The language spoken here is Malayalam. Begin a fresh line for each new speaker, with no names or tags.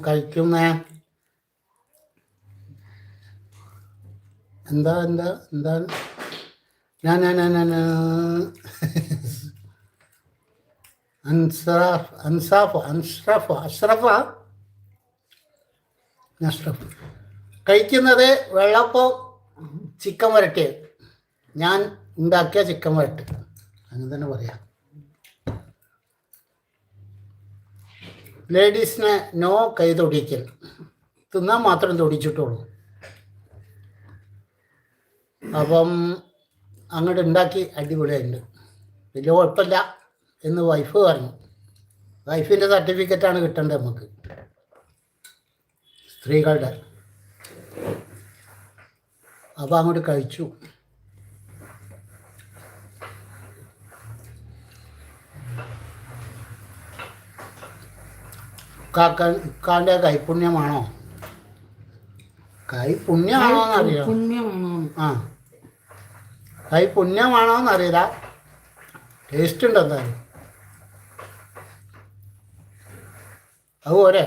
കഴിക്കുന്ന എന്താ എന്താ എന്താ ഞാൻ അഷ്റഫ് കഴിക്കുന്നത് വെള്ളപ്പം ചിക്കൻ വരട്ടിയത്. ഞാൻ ഉണ്ടാക്കിയ ചിക്കൻ വരട്ട് അങ്ങനെ തന്നെ പറയാം. ലേഡീസിനെ നോ കൈ തൊടിക്കൽ, തിന്നാൻ മാത്രം തൊടിച്ചിട്ടുള്ളൂ. അപ്പം അങ്ങോട്ട് ഉണ്ടാക്കി അടിപൊളിയായിട്ടുണ്ട്, വലിയ കുഴപ്പമില്ല എന്ന് വൈഫ് പറഞ്ഞു. വൈഫിൻ്റെ സർട്ടിഫിക്കറ്റാണ് കിട്ടേണ്ടത് നമുക്ക് സ്ത്രീകളുടെ. അപ്പോൾ അങ്ങോട്ട് കഴിച്ചു. ഇക്കാൻ്റെ കൈപുണ്യമാണോ എന്നറിയാം. ആ കൈപുണ്യമാണോ എന്നറിയില്ല, ടേസ്റ്റ് ഉണ്ട് എന്തായാലും. അതുപോലെ